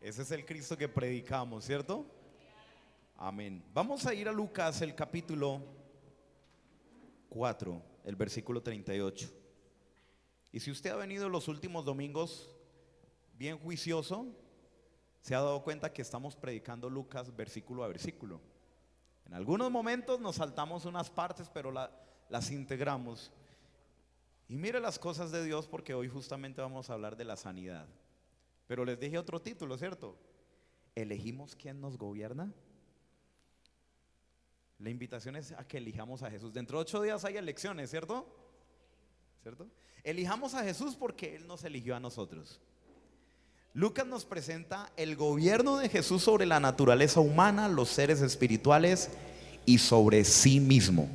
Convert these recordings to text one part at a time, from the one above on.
Ese es el Cristo que predicamos, ¿cierto? Amén. Vamos a ir a Lucas, el capítulo 4, el versículo 38. Y si usted ha venido los últimos domingos bien juicioso, se ha dado cuenta que estamos predicando Lucas versículo a versículo. En algunos momentos nos saltamos unas partes, pero las integramos. Y mire las cosas de Dios, porque hoy justamente vamos a hablar de la sanidad. Pero les dije otro título, ¿cierto? ¿Elegimos quién nos gobierna? La invitación es a que elijamos a Jesús. Dentro de 8 días hay elecciones, ¿cierto? ¿Cierto? Elijamos a Jesús porque Él nos eligió a nosotros. Lucas nos presenta el gobierno de Jesús sobre la naturaleza humana, los seres espirituales y sobre sí mismo.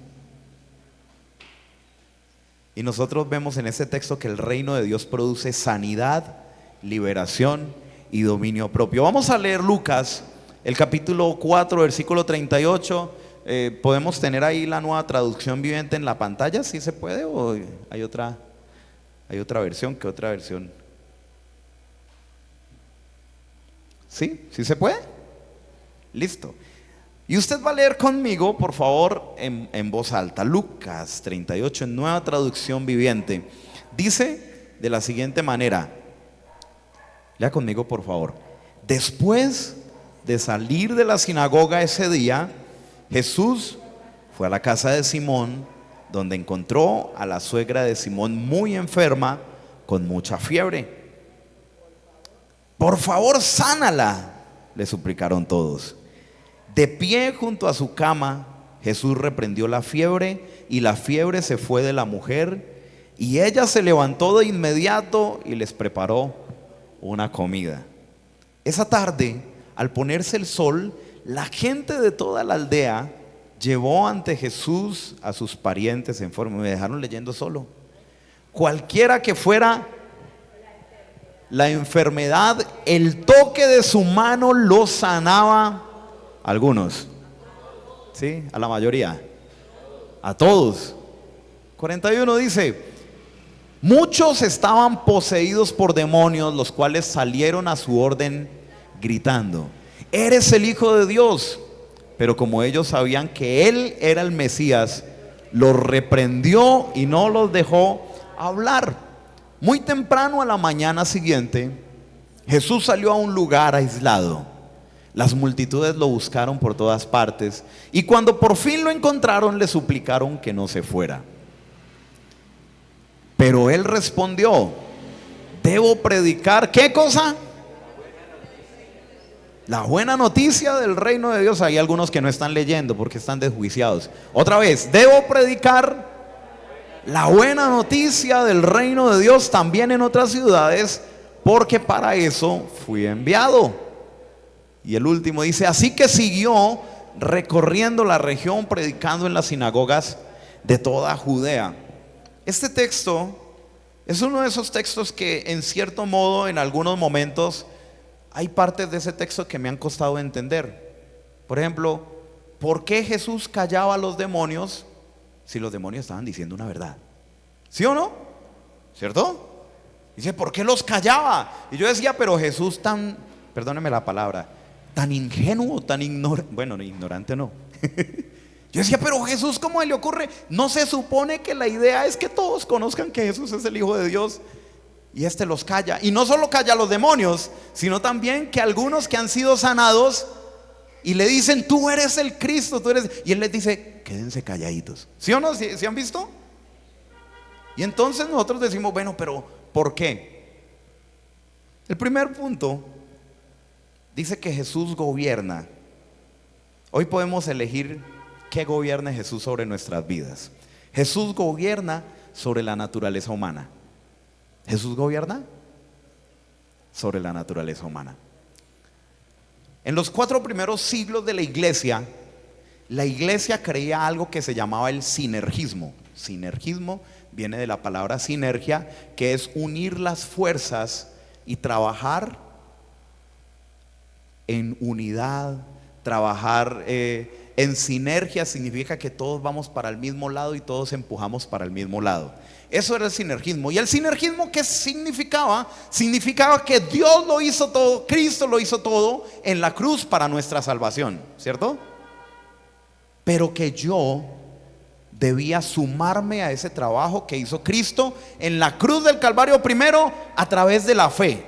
Y nosotros vemos en este texto que el reino de Dios produce sanidad, liberación y dominio propio. Vamos a leer Lucas, el capítulo 4, versículo 38. ¿Podemos tener ahí la nueva traducción viviente en la pantalla? ¿Sí se puede o hay otra versión? ¿Qué otra versión? ¿Sí? ¿Sí se puede? Listo. Y usted va a leer conmigo, por favor, en voz alta. Lucas 38 en nueva traducción viviente. Dice de la siguiente manera. Lea conmigo, por favor. Después de salir de la sinagoga ese día, Jesús fue a la casa de Simón, donde encontró a la suegra de Simón muy enferma, con mucha fiebre. Por favor, sánala, le suplicaron todos. De pie junto a su cama, Jesús reprendió la fiebre, y la fiebre se fue de la mujer, y ella se levantó de inmediato y les preparó una comida. Esa tarde, al ponerse el sol, la gente de toda la aldea llevó ante Jesús a sus parientes enfermos. Me dejaron leyendo solo. Cualquiera que fuera la enfermedad, el toque de su mano los sanaba. Algunos, ¿sí? A la mayoría, a todos. 41 dice: muchos estaban poseídos por demonios, los cuales salieron a su orden gritando: eres el Hijo de Dios. Pero como ellos sabían que Él era el Mesías, los reprendió y no los dejó hablar. Muy temprano a la mañana siguiente, Jesús salió a un lugar aislado. Las multitudes lo buscaron por todas partes, y cuando por fin lo encontraron, le suplicaron que no se fuera. Pero Él respondió: debo predicar, ¿qué cosa? La buena noticia del reino de Dios. Hay algunos que no están leyendo porque están desjuiciados. Otra vez, debo predicar la buena noticia del reino de Dios también en otras ciudades, porque para eso fui enviado. Y el último dice: así que siguió recorriendo la región, predicando en las sinagogas de toda Judea. Este texto es uno de esos textos que, en cierto modo, en algunos momentos hay partes de ese texto que me han costado entender. Por ejemplo, ¿por qué Jesús callaba a los demonios si los demonios estaban diciendo una verdad? ¿Sí o no? ¿Cierto? Dice, ¿por qué los callaba? Y yo decía, pero Jesús tan, perdóneme la palabra, tan ingenuo, tan ignorante. Bueno, ignorante no. Yo decía, pero Jesús, ¿cómo le ocurre? ¿No se supone que la idea es que todos conozcan que Jesús es el Hijo de Dios? Y los calla. Y no solo calla a los demonios, sino también que algunos que han sido sanados y le dicen: tú eres el Cristo, tú eres. Y Él les dice: quédense calladitos. ¿Sí o no? ¿Sí han visto? Y entonces nosotros decimos, bueno, pero ¿por qué? El primer punto dice que Jesús gobierna. Hoy podemos elegir qué gobierne Jesús sobre nuestras vidas. Jesús gobierna sobre la naturaleza humana. Jesús gobierna sobre la naturaleza humana. En los 4 primeros siglos de la iglesia creía algo que se llamaba el sinergismo. Sinergismo viene de la palabra sinergia, que es unir las fuerzas y trabajar en unidad, trabajar en En sinergia significa que todos vamos para el mismo lado y todos empujamos para el mismo lado. Eso era el sinergismo. ¿Y el sinergismo qué significaba? Significaba que Dios lo hizo todo, Cristo lo hizo todo en la cruz para nuestra salvación, ¿cierto? Pero que yo debía sumarme a ese trabajo que hizo Cristo en la cruz del Calvario primero a través de la fe,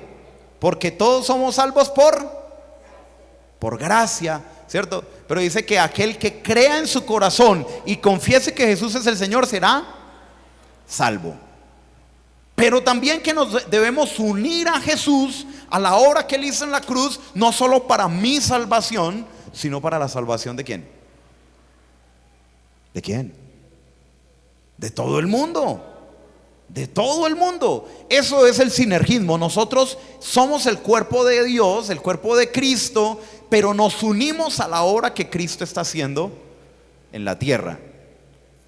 porque todos somos salvos por gracia, ¿cierto? Pero dice que aquel que crea en su corazón y confiese que Jesús es el Señor será salvo. Pero también que nos debemos unir a Jesús a la obra que Él hizo en la cruz, no solo para mi salvación, sino para la salvación ¿de quién? ¿De quién? De todo el mundo. De todo el mundo. Eso es el sinergismo. Nosotros somos el cuerpo de Dios, el cuerpo de Cristo, pero nos unimos a la obra que Cristo está haciendo en la tierra.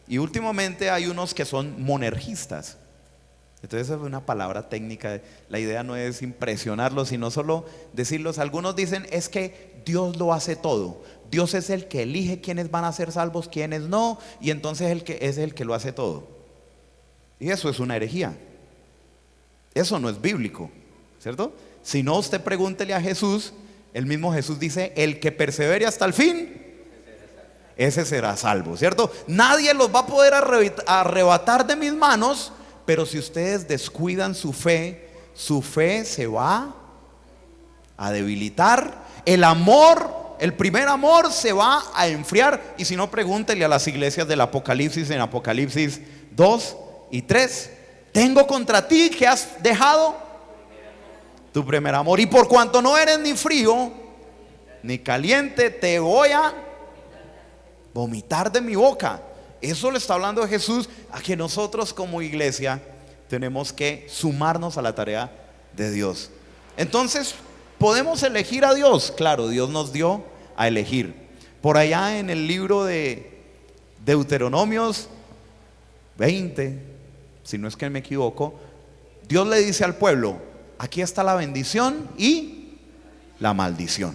Y últimamente hay unos que son monergistas. Entonces es una palabra técnica. La idea no es impresionarlos, sino solo decirlos. Algunos dicen es que Dios lo hace todo. Dios es el que elige quiénes van a ser salvos, quiénes no, y entonces es el que lo hace todo. Y eso es una herejía. Eso no es bíblico, ¿cierto? Si no, usted pregúntele a Jesús. El mismo Jesús dice: el que persevere hasta el fin, ese será salvo, ¿cierto? Nadie los va a poder arrebatar de mis manos. Pero si ustedes descuidan su fe se va a debilitar. El amor, el primer amor se va a enfriar. Y si no, pregúntele a las iglesias del Apocalipsis, en Apocalipsis 2 y 3. Tengo contra ti que has dejado tu primer amor. Y por cuanto no eres ni frío ni caliente, te voy a vomitar de mi boca. Eso le está hablando Jesús, a que nosotros como iglesia tenemos que sumarnos a la tarea de Dios. Entonces, ¿podemos elegir a Dios? Claro, Dios nos dio a elegir. Por allá en el libro de Deuteronomios 20, si no es que me equivoco, Dios le dice al pueblo: aquí está la bendición y la maldición,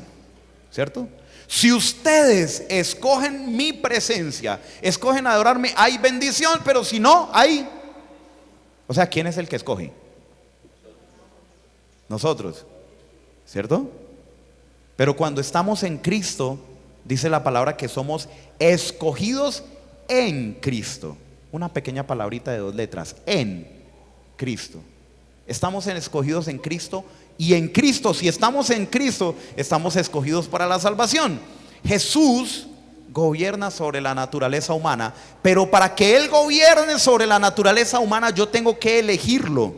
¿cierto? Si ustedes escogen mi presencia, escogen adorarme, hay bendición, pero si no, hay... O sea, ¿quién es el que escoge? Nosotros, ¿cierto? Pero cuando estamos en Cristo, dice la palabra que somos escogidos en Cristo. Una pequeña palabrita de 2 letras, en Cristo. Estamos escogidos en Cristo. Y en Cristo, si estamos en Cristo, estamos escogidos para la salvación. Jesús gobierna sobre la naturaleza humana, pero para que Él gobierne sobre la naturaleza humana, yo tengo que elegirlo.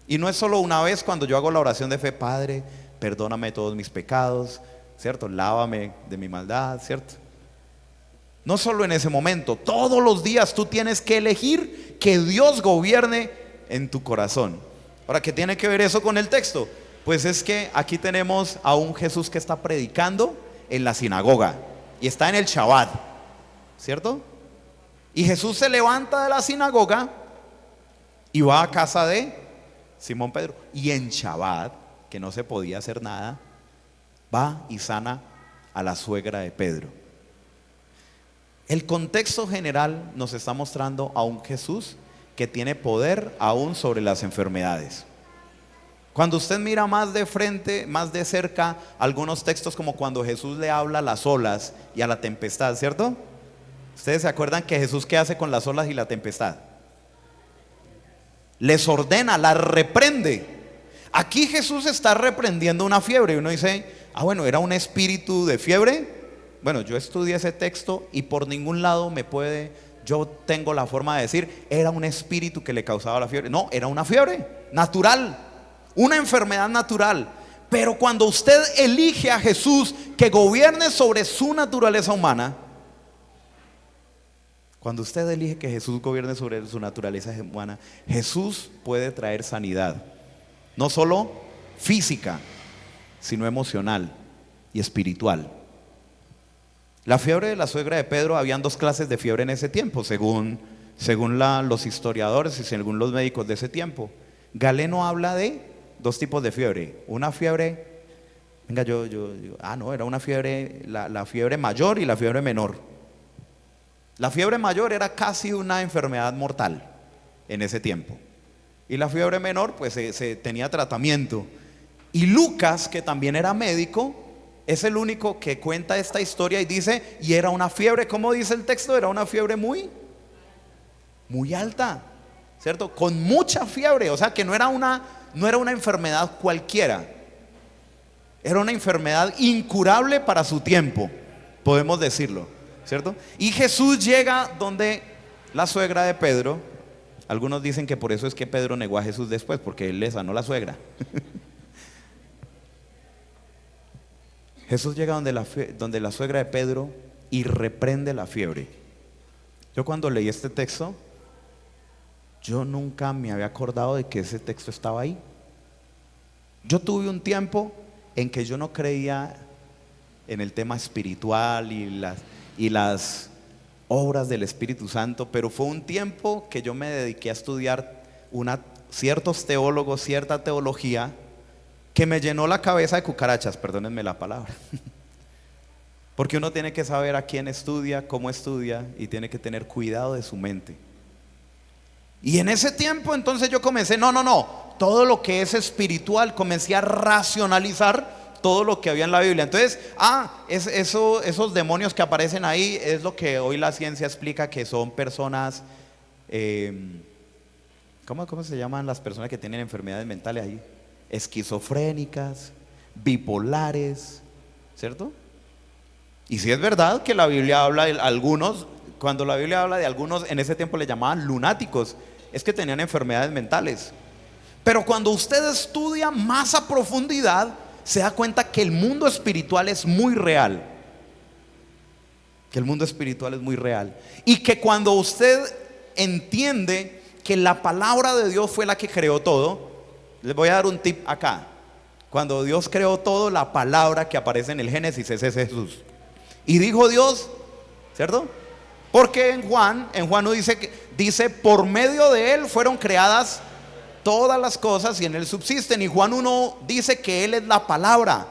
Y no es solo una vez cuando yo hago la oración de fe: Padre, perdóname todos mis pecados, ¿cierto? Lávame de mi maldad, ¿cierto? No solo en ese momento, todos los días tú tienes que elegir que Dios gobierne en tu corazón. Ahora, ¿qué tiene que ver eso con el texto? Pues es que aquí tenemos a un Jesús que está predicando en la sinagoga y está en el Shabbat, ¿cierto? Y Jesús se levanta de la sinagoga y va a casa de Simón Pedro, y en Shabbat, que no se podía hacer nada, va y sana a la suegra de Pedro. El contexto general nos está mostrando a un Jesús que tiene poder aún sobre las enfermedades. Cuando usted mira más de frente, más de cerca, algunos textos como cuando Jesús le habla a las olas y a la tempestad, ¿cierto? ¿Ustedes se acuerdan que Jesús qué hace con las olas y la tempestad? Les ordena, las reprende. Aquí Jesús está reprendiendo una fiebre y uno dice: bueno, ¿era un espíritu de fiebre? Bueno, yo estudié ese texto y por ningún lado yo tengo la forma de decir era un espíritu que le causaba la fiebre. No, era una fiebre natural, una enfermedad natural. Pero cuando usted elige a Jesús que gobierne sobre su naturaleza humana, cuando usted elige que Jesús gobierne sobre su naturaleza humana, Jesús puede traer sanidad, no solo física, sino emocional y espiritual. La fiebre de la suegra de Pedro, habían 2 clases de fiebre en ese tiempo, según los historiadores y según los médicos de ese tiempo. Galeno habla de 2 tipos de fiebre: una fiebre Venga, no, era una fiebre, la fiebre mayor y la fiebre menor. La fiebre mayor era casi una enfermedad mortal en ese tiempo. Y la fiebre menor, pues se tenía tratamiento. Y Lucas, que también era médico, es el único que cuenta esta historia y dice, y era una fiebre, ¿cómo dice el texto? Era una fiebre muy, muy alta, ¿cierto? Con mucha fiebre, o sea que no era una enfermedad cualquiera. Era una enfermedad incurable para su tiempo, podemos decirlo, ¿cierto? Y Jesús llega donde la suegra de Pedro. Algunos dicen que por eso es que Pedro negó a Jesús después, porque él le sanó la suegra. Jesús llega donde la suegra de Pedro y reprende la fiebre. Yo cuando leí este texto, yo nunca me había acordado de que ese texto estaba ahí. Yo tuve un tiempo en que yo no creía en el tema espiritual y las obras del Espíritu Santo, pero fue un tiempo que yo me dediqué a estudiar ciertos teólogos, cierta teología, que me llenó la cabeza de cucarachas, perdónenme la palabra. Porque uno tiene que saber a quién estudia, cómo estudia, y tiene que tener cuidado de su mente. Y en ese tiempo entonces yo comencé, todo lo que es espiritual, comencé a racionalizar todo lo que había en la Biblia. Entonces, esos demonios que aparecen ahí es lo que hoy la ciencia explica que son personas, ¿cómo se llaman las personas que tienen enfermedades mentales ahí? Esquizofrénicas, bipolares, ¿cierto? Y si es verdad que la Biblia habla de algunos, cuando la Biblia habla de algunos, en ese tiempo le llamaban lunáticos, es que tenían enfermedades mentales. Pero cuando usted estudia más a profundidad, se da cuenta que el mundo espiritual es muy real. Que el mundo espiritual es muy real. Y que cuando usted entiende que la palabra de Dios fue la que creó todo, les voy a dar un tip acá. Cuando Dios creó todo, la palabra que aparece en el Génesis es Jesús. Y dijo Dios, ¿cierto? Porque en Juan 1 dice, por medio de él fueron creadas todas las cosas y en él subsisten. Y Juan 1 dice que él es la palabra.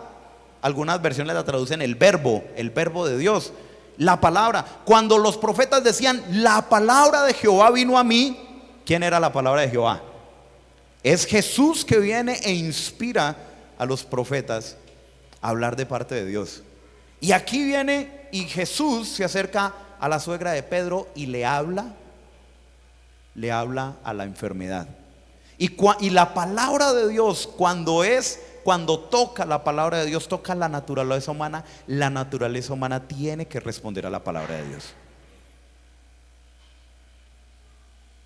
Algunas versiones la traducen el verbo de Dios. La palabra. Cuando los profetas decían, la palabra de Jehová vino a mí, ¿quién era la palabra de Jehová? Es Jesús que viene e inspira a los profetas a hablar de parte de Dios. Y aquí viene y Jesús se acerca a la suegra de Pedro y le habla a la enfermedad. Y la palabra de Dios, cuando toca la palabra de Dios, toca la naturaleza humana tiene que responder a la palabra de Dios.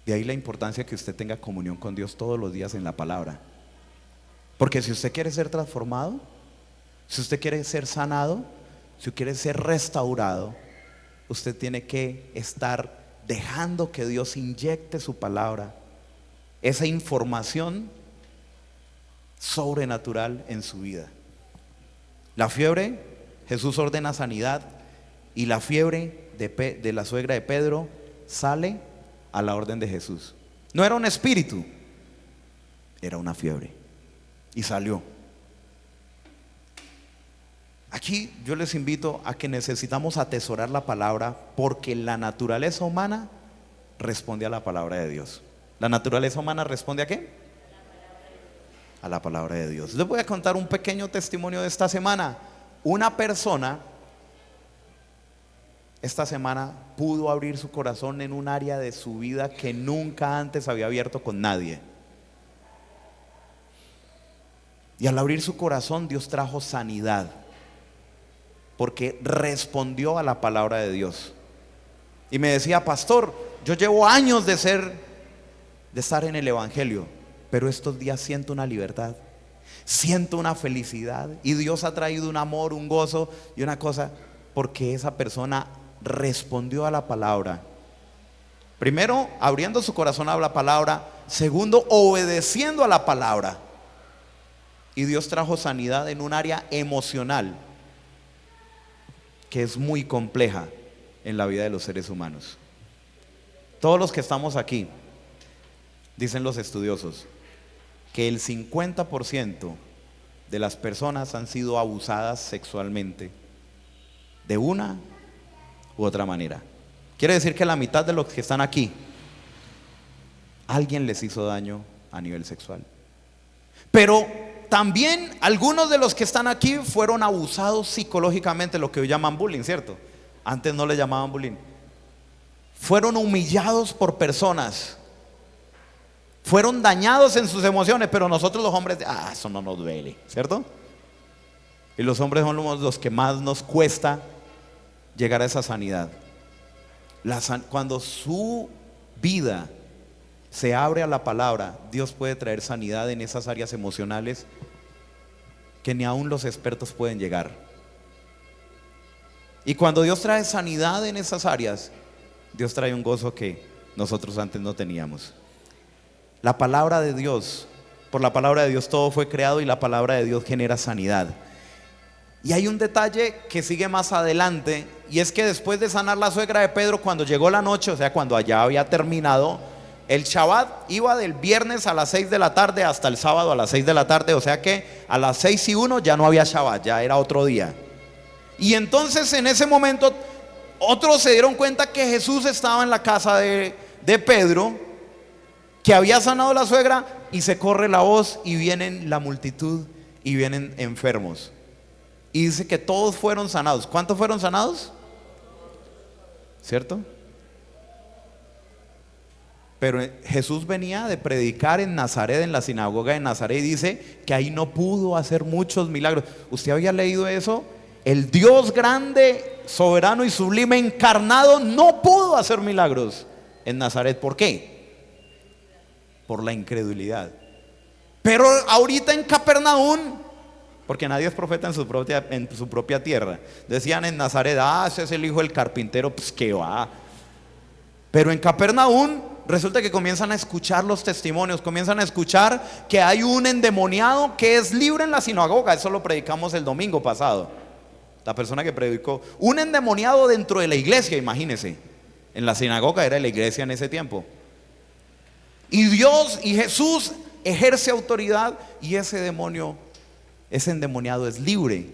De ahí la importancia que usted tenga comunión con Dios todos los días en la palabra. Porque si usted quiere ser transformado, si usted quiere ser sanado, si usted quiere ser restaurado, usted tiene que estar dejando que Dios inyecte su palabra, esa información sobrenatural en su vida. La fiebre, Jesús ordena sanidad, y la fiebre de la suegra de Pedro sale a la orden de Jesús. No era un espíritu, era una fiebre, y salió. Aquí yo les invito a que necesitamos atesorar la palabra, porque la naturaleza humana responde a la palabra de Dios. ¿La naturaleza humana responde a qué? A la palabra de Dios. Les voy a contar un pequeño testimonio de esta semana. Una persona esta semana pudo abrir su corazón en un área de su vida que nunca antes había abierto con nadie. Y al abrir su corazón, Dios trajo sanidad, porque respondió a la palabra de Dios. Y me decía, pastor, yo llevo años de estar en el evangelio, pero estos días siento una libertad, siento una felicidad, y Dios ha traído un amor, un gozo y una cosa, porque esa persona respondió a la palabra. Primero, abriendo su corazón a la palabra. Segundo, obedeciendo a la palabra. Y Dios trajo sanidad en un área emocional que es muy compleja en la vida de los seres humanos. Todos los que estamos aquí, dicen los estudiosos, que el 50% de las personas han sido abusadas sexualmente de una u otra manera. Quiere decir que la mitad de los que están aquí, alguien les hizo daño a nivel sexual. Pero también algunos de los que están aquí fueron abusados psicológicamente, lo que hoy llaman bullying, ¿cierto? Antes no le llamaban bullying. Fueron humillados por personas, fueron dañados en sus emociones, pero nosotros los hombres, eso no nos duele, ¿cierto? Y los hombres son los que más nos cuesta llegar a esa sanidad. Cuando su vida se abre a la palabra, Dios puede traer sanidad en esas áreas emocionales que ni aún los expertos pueden llegar. Y cuando Dios trae sanidad en esas áreas, Dios trae un gozo que nosotros antes no teníamos. La palabra de Dios, por la palabra de Dios todo fue creado y la palabra de Dios genera sanidad. Y hay un detalle que sigue más adelante, y es que después de sanar la suegra de Pedro, cuando llegó la noche, o sea, cuando allá había terminado, el Shabbat iba del viernes a las 6 de la tarde hasta el sábado a las 6 de la tarde, o sea que a las 6:01 ya no había Shabbat, ya era otro día. Y entonces en ese momento otros se dieron cuenta que Jesús estaba en la casa de Pedro, que había sanado la suegra, y se corre la voz y vienen la multitud y vienen enfermos. Y dice que todos fueron sanados. ¿Cuántos fueron sanados? ¿Cierto? Pero Jesús venía de predicar en Nazaret, en la sinagoga de Nazaret, y dice que ahí no pudo hacer muchos milagros. ¿Usted había leído eso? El Dios grande, soberano y sublime, encarnado, no pudo hacer milagros en Nazaret. ¿Por qué? Por la incredulidad. Pero ahorita en Capernaum, porque nadie es profeta en su propia tierra, decían en Nazaret, ese es el hijo del carpintero, pues que va. Pero en Capernaum resulta que comienzan a escuchar los testimonios, comienzan a escuchar que hay un endemoniado que es libre en la sinagoga. Eso lo predicamos el domingo pasado. La persona que predicó, un endemoniado dentro de la iglesia, imagínense. En la sinagoga era la iglesia en ese tiempo. Y Dios y Jesús ejerce autoridad, y ese demonio, ese endemoniado es libre.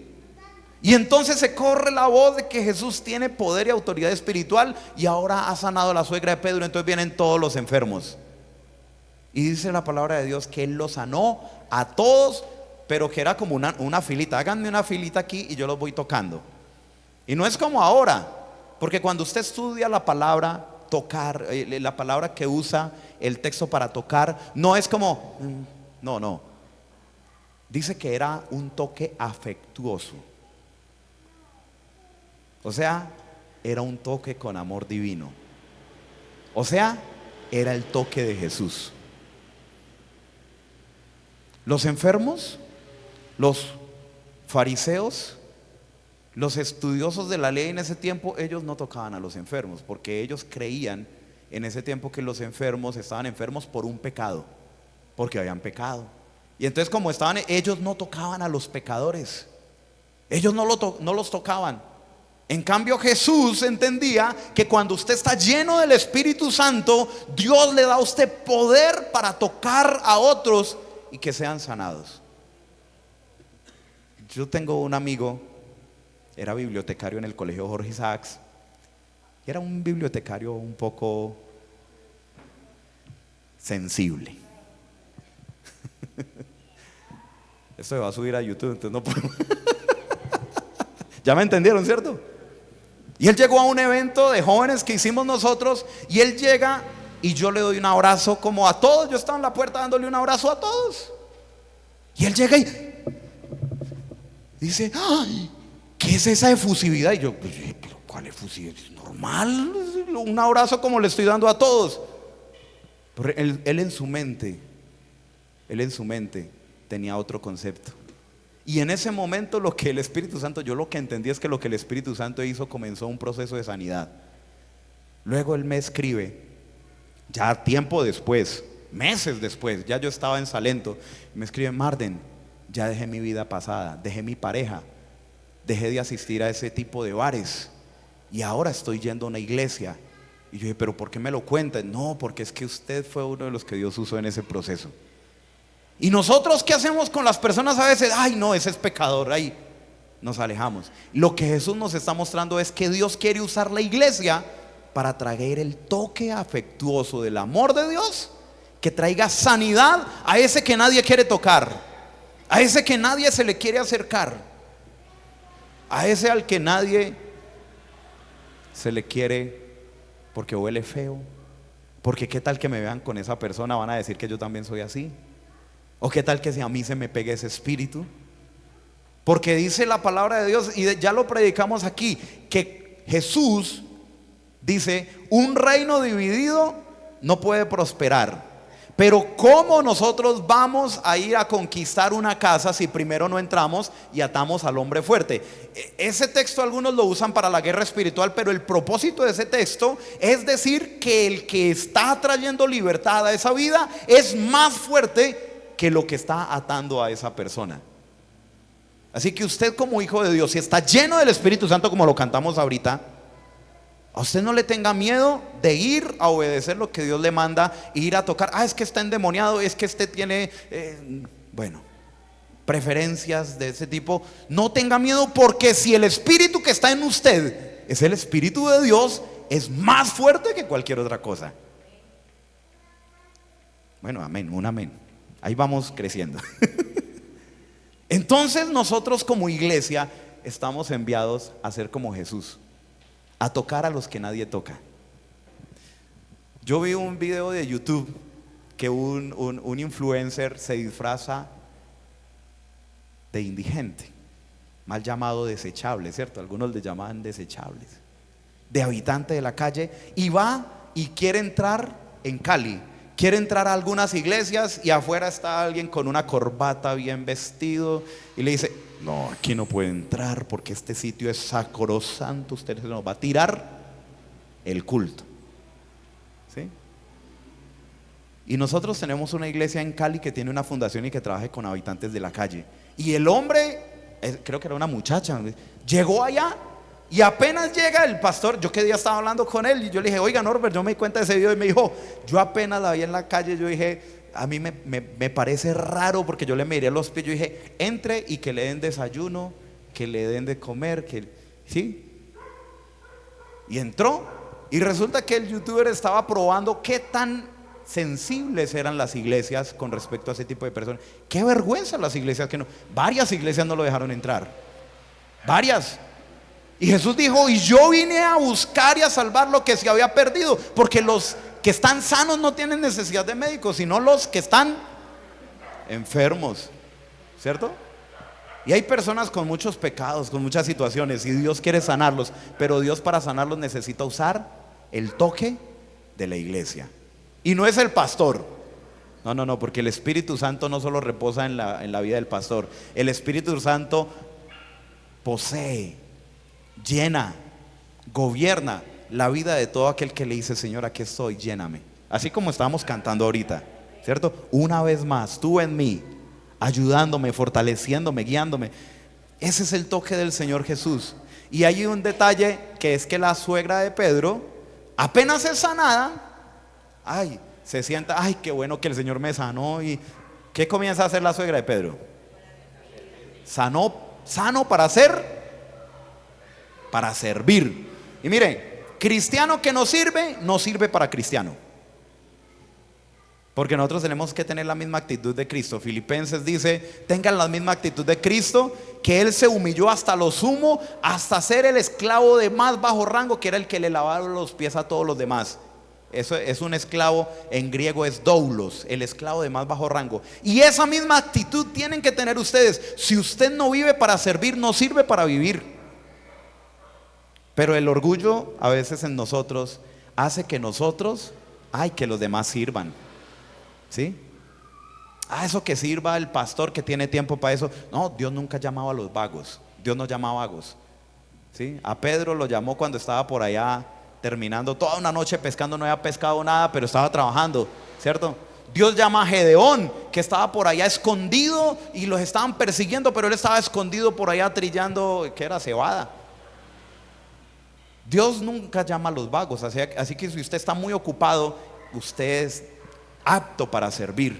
Y entonces se corre la voz de que Jesús tiene poder y autoridad espiritual, y ahora ha sanado a la suegra de Pedro. Entonces vienen todos los enfermos, y dice la palabra de Dios que Él los sanó a todos, pero que era como una filita. Háganme una filita aquí y yo los voy tocando. Y no es como ahora, porque cuando usted estudia la palabra tocar, la palabra que usa el texto para tocar, no es como no. Dice que era un toque afectuoso. O sea, era un toque con amor divino. O sea, era el toque de Jesús. Los enfermos, los fariseos, los estudiosos de la ley en ese tiempo, ellos no tocaban a los enfermos, porque ellos creían en ese tiempo que los enfermos estaban enfermos por un pecado, porque habían pecado. Y entonces, como estaban, ellos no tocaban a los pecadores, ellos no los tocaban. En cambio, Jesús entendía que cuando usted está lleno del Espíritu Santo, Dios le da a usted poder para tocar a otros y que sean sanados. Yo tengo un amigo, era bibliotecario en el colegio Jorge Isaacs, y era un bibliotecario un poco sensible. Esto se va a subir a YouTube, entonces no podemos. Ya me entendieron, ¿cierto? Y él llegó a un evento de jóvenes que hicimos nosotros, y él llega y yo le doy un abrazo como a todos. Yo estaba en la puerta dándole un abrazo a todos, y él llega y dice, ¡ay! ¿Qué es esa efusividad? Y yo, ¿pero cuál efusividad? Es normal, un abrazo como le estoy dando a todos. Pero él en su mente tenía otro concepto. Y en ese momento lo que el Espíritu Santo, yo lo que entendí es que lo que el Espíritu Santo hizo, comenzó un proceso de sanidad. Luego él me escribe, ya tiempo después, meses después, ya yo estaba en Salento, me escribe, Marden, ya dejé mi vida pasada, dejé mi pareja, dejé de asistir a ese tipo de bares, y ahora estoy yendo a una iglesia. Y yo dije, ¿pero por qué me lo cuentan? No, porque es que usted fue uno de los que Dios usó en ese proceso. Y nosotros, ¿qué hacemos con las personas a veces? Ay, no, ese es pecador, ahí nos alejamos. Lo que Jesús nos está mostrando es que Dios quiere usar la iglesia para traer el toque afectuoso del amor de Dios, que traiga sanidad a ese que nadie quiere tocar, a ese que nadie se le quiere acercar, a ese al que nadie se le quiere porque huele feo, porque qué tal que me vean con esa persona, van a decir que yo también soy así, o qué tal que si a mí se me pegue ese espíritu. Porque dice la palabra de Dios, y ya lo predicamos aquí, que Jesús dice: un reino dividido no puede prosperar. Pero ¿cómo nosotros vamos a ir a conquistar una casa si primero no entramos y atamos al hombre fuerte? Ese texto algunos lo usan para la guerra espiritual, pero el propósito de ese texto es decir que el que está trayendo libertad a esa vida es más fuerte que lo que está atando a esa persona. Así que usted, como hijo de Dios, si está lleno del Espíritu Santo, como lo cantamos ahorita, a usted no le tenga miedo de ir a obedecer lo que Dios le manda, ir a tocar. Es que está endemoniado, es que tiene preferencias de ese tipo. No tenga miedo, porque si el espíritu que está en usted es el Espíritu de Dios, es más fuerte que cualquier otra cosa. Bueno, amén, un amén. Ahí vamos creciendo. Entonces nosotros como iglesia estamos enviados a ser como Jesús, a tocar a los que nadie toca. Yo vi un video de YouTube que un influencer se disfraza de indigente, mal llamado desechable, ¿cierto? Algunos le llamaban desechables, de habitante de la calle, y va y quiere entrar en Cali, quiere entrar a algunas iglesias, y afuera está alguien con una corbata, bien vestido, y le dice: no, aquí no puede entrar porque este sitio es sacrosanto, usted se nos va a tirar el culto. ¿Sí? Y nosotros tenemos una iglesia en Cali que tiene una fundación y que trabaja con habitantes de la calle. Y el hombre, creo que era una muchacha, llegó allá, y apenas llega el pastor, yo que día estaba hablando con él, y yo le dije: oiga, Norbert, yo me di cuenta de ese video, y me dijo: yo apenas la vi en la calle, yo dije: a mí me parece raro, porque yo le miré los pies, yo dije: entre y que le den desayuno, que le den de comer, ¿sí? Y entró, y resulta que el youtuber estaba probando qué tan sensibles eran las iglesias con respecto a ese tipo de personas. Qué vergüenza las iglesias que no, varias iglesias no lo dejaron entrar, varias. Y Jesús dijo: y yo vine a buscar y a salvar lo que se había perdido, porque los que están sanos no tienen necesidad de médicos, sino los que están enfermos, ¿cierto? Y hay personas con muchos pecados, con muchas situaciones, y Dios quiere sanarlos, pero Dios, para sanarlos, necesita usar el toque de la iglesia. Y no es el pastor. No, porque el Espíritu Santo no solo reposa en la vida del pastor. El Espíritu Santo posee, llena, gobierna la vida de todo aquel que le dice: Señor, aquí estoy, lléname. Así como estábamos cantando ahorita, ¿cierto? Una vez más, tú en mí, ayudándome, fortaleciéndome, guiándome. Ese es el toque del Señor Jesús. Y hay un detalle, que es que la suegra de Pedro, apenas es sanada, se sienta: qué bueno que el Señor me sanó. ¿Y qué comienza a hacer la suegra de Pedro? Sano para servir. Y miren, cristiano que no sirve para cristiano. Porque nosotros tenemos que tener la misma actitud de Cristo. Filipenses dice: tengan la misma actitud de Cristo, que Él se humilló hasta lo sumo, hasta ser el esclavo de más bajo rango, que era el que le lavaba los pies a todos los demás. Eso es un esclavo, en griego es doulos, el esclavo de más bajo rango. Y esa misma actitud tienen que tener ustedes. Si usted no vive para servir, no sirve para vivir. Pero el orgullo a veces en nosotros hace que nosotros, que los demás sirvan, ¿sí? Eso que sirva el pastor que tiene tiempo para eso. No, Dios nunca llamaba a los vagos. Dios no llama vagos, ¿sí? A Pedro lo llamó cuando estaba por allá terminando toda una noche pescando, no había pescado nada, pero estaba trabajando, ¿cierto? Dios llama a Gedeón, que estaba por allá escondido y los estaban persiguiendo, pero él estaba escondido por allá trillando, que era cebada. Dios nunca llama a los vagos, así que si usted está muy ocupado, usted es apto para servir.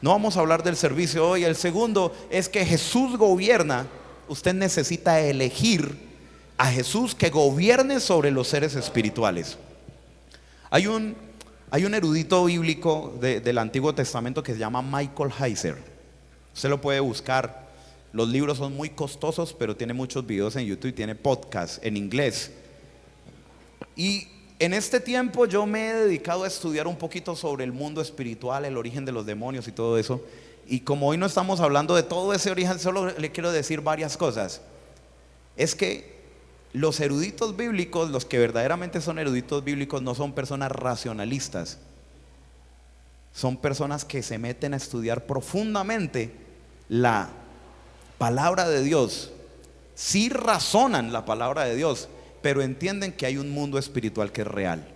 No vamos a hablar del servicio hoy. El segundo es que Jesús gobierna. Usted necesita elegir a Jesús que gobierne sobre los seres espirituales. Hay un erudito bíblico del Antiguo Testamento que se llama Michael Heiser. Usted lo puede buscar. Los libros son muy costosos, pero tiene muchos videos en YouTube y tiene podcast en inglés. Y en este tiempo yo me he dedicado a estudiar un poquito sobre el mundo espiritual, el origen de los demonios y todo eso. Y como hoy no estamos hablando de todo ese origen, solo le quiero decir varias cosas. Es que los eruditos bíblicos, los que verdaderamente son eruditos bíblicos, no son personas racionalistas. Son personas que se meten a estudiar profundamente la palabra de Dios. Sí razonan la palabra de Dios, pero entienden que hay un mundo espiritual que es real.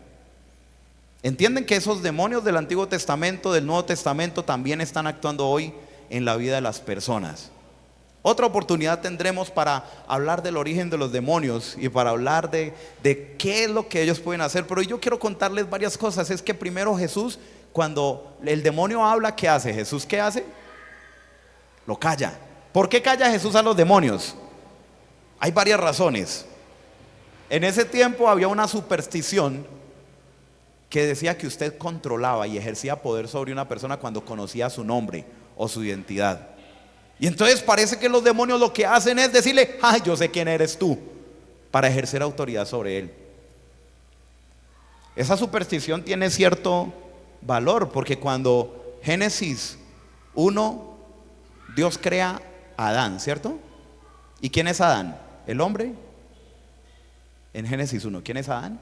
Entienden que esos demonios del Antiguo Testamento, del Nuevo Testamento, también están actuando hoy en la vida de las personas. Otra oportunidad tendremos para hablar del origen de los demonios y para hablar de qué es lo que ellos pueden hacer. Pero yo quiero contarles varias cosas. Es que primero Jesús, cuando el demonio habla, ¿qué hace? Jesús, ¿qué hace? Lo calla. ¿Por qué calla Jesús a los demonios? Hay varias razones. En ese tiempo había una superstición que decía que usted controlaba y ejercía poder sobre una persona cuando conocía su nombre o su identidad. Y entonces parece que los demonios lo que hacen es decirle: ay, yo sé quién eres tú, para ejercer autoridad sobre él. Esa superstición tiene cierto valor, porque cuando Génesis 1, Dios crea a Adán, ¿cierto? ¿Y quién es Adán? ¿El hombre? En Génesis 1, ¿quién es Adán?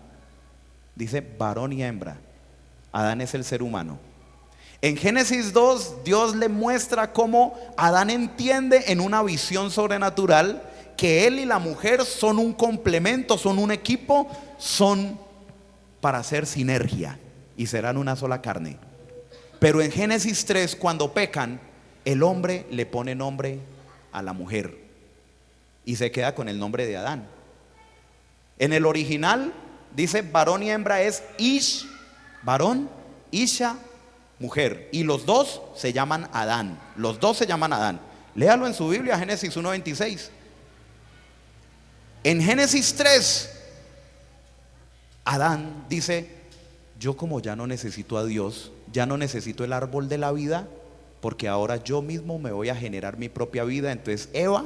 Dice varón y hembra. Adán es el ser humano. En Génesis 2, Dios le muestra cómo Adán entiende en una visión sobrenatural que él y la mujer son un complemento, son un equipo, son para hacer sinergia y serán una sola carne. Pero en Génesis 3, cuando pecan, el hombre le pone nombre a la mujer y se queda con el nombre de Adán. En el original dice varón y hembra, es Ish, varón, Isha, mujer, y los dos se llaman Adán. Los dos se llaman Adán. Léalo en su Biblia, Génesis 1:26. En Génesis 3, Adán dice: yo, como ya no necesito a Dios, ya no necesito el árbol de la vida, porque ahora yo mismo me voy a generar mi propia vida. Entonces Eva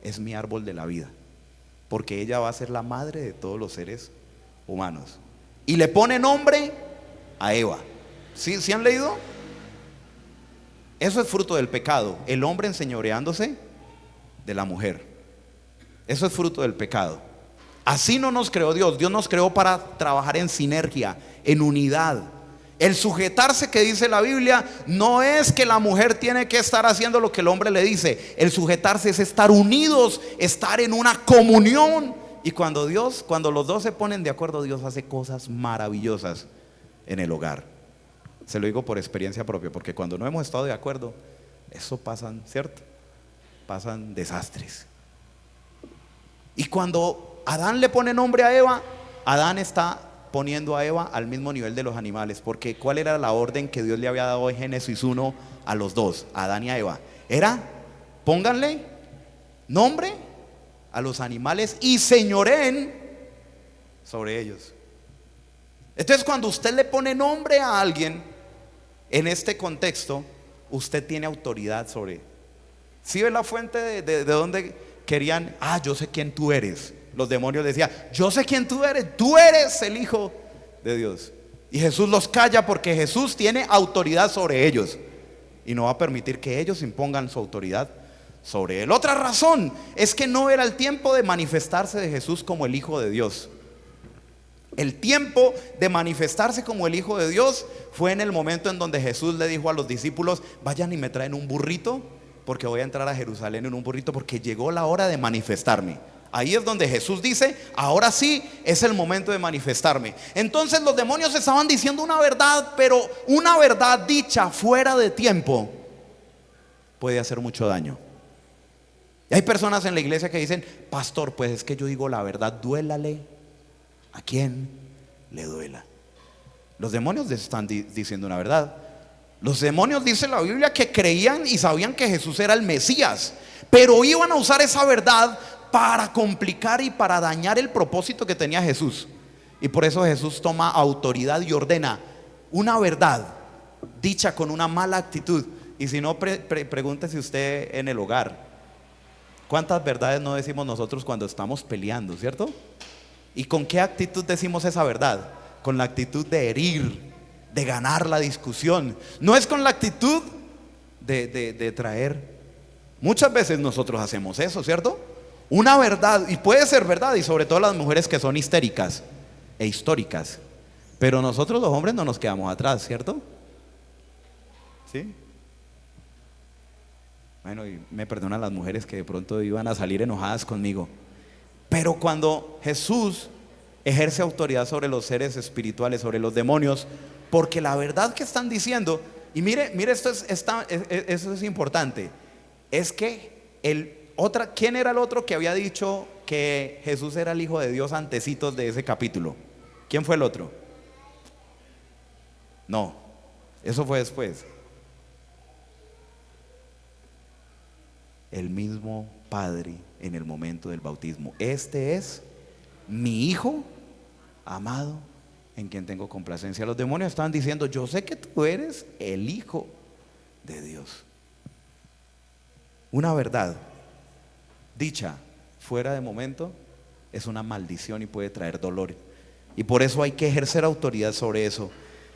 es mi árbol de la vida, porque ella va a ser la madre de todos los seres humanos. Y le pone nombre a Eva. ¿Sí han leído? Eso es fruto del pecado. El hombre enseñoreándose de la mujer. Eso es fruto del pecado. Así no nos creó Dios. Dios nos creó para trabajar en sinergia, en unidad. El sujetarse, que dice la Biblia, no es que la mujer tiene que estar haciendo lo que el hombre le dice. El sujetarse es estar unidos, estar en una comunión. Y cuando los dos se ponen de acuerdo, Dios hace cosas maravillosas en el hogar. Se lo digo por experiencia propia, porque cuando no hemos estado de acuerdo, eso pasan, ¿cierto? Pasan desastres. Y cuando Adán le pone nombre a Eva, Adán está poniendo a Eva al mismo nivel de los animales. Porque ¿cuál era la orden que Dios le había dado en Génesis 1 a los dos, a Adán y a Eva? Era: pónganle nombre a los animales y señoreen sobre ellos. Entonces, cuando usted le pone nombre a alguien, en este contexto, usted tiene autoridad sobre. ¿Sí ve la fuente de donde querían? Ah, yo sé quién tú eres. Los demonios decían: yo sé quién tú eres el Hijo de Dios. Y Jesús los calla, porque Jesús tiene autoridad sobre ellos y no va a permitir que ellos impongan su autoridad sobre él. Otra razón es que no era el tiempo de manifestarse de Jesús como el Hijo de Dios. El tiempo de manifestarse como el Hijo de Dios fue en el momento en donde Jesús le dijo a los discípulos: vayan y me traen un burrito, porque voy a entrar a Jerusalén en un burrito, porque llegó la hora de manifestarme. Ahí es donde Jesús dice: ahora sí es el momento de manifestarme. Entonces los demonios estaban diciendo una verdad, pero una verdad dicha fuera de tiempo puede hacer mucho daño. Y hay personas en la iglesia que dicen: pastor, pues es que yo digo la verdad, duélale a quien le duela. Los demonios están diciendo una verdad. Los demonios, dice la Biblia, que creían y sabían que Jesús era el Mesías, pero iban a usar esa verdad para complicar y para dañar el propósito que tenía Jesús. Y por eso Jesús toma autoridad y ordena una verdad dicha con una mala actitud. Y si no, pregúntese usted en el hogar, ¿cuántas verdades no decimos nosotros cuando estamos peleando, cierto? ¿Y con qué actitud decimos esa verdad? Con la actitud de herir, de ganar la discusión. No es con la actitud de traer. Muchas veces nosotros hacemos eso, ¿cierto? Una verdad, y puede ser verdad, y sobre todo las mujeres que son histéricas e históricas. Pero nosotros los hombres no nos quedamos atrás, ¿cierto? ¿Sí? Bueno, y me perdonan las mujeres que de pronto iban a salir enojadas conmigo. Pero cuando Jesús ejerce autoridad sobre los seres espirituales, sobre los demonios, porque la verdad que están diciendo, y mire, esto eso es importante, es que ¿quién era el otro que había dicho que Jesús era el Hijo de Dios antecitos de ese capítulo? ¿Quién fue el otro? No, eso fue después. El mismo Padre en el momento del bautismo. Este es mi Hijo amado, en quien tengo complacencia. Los demonios estaban diciendo: yo sé que tú eres el Hijo de Dios. Una verdad dicha fuera de momento es una maldición y puede traer dolor. Y por eso hay que ejercer autoridad sobre eso.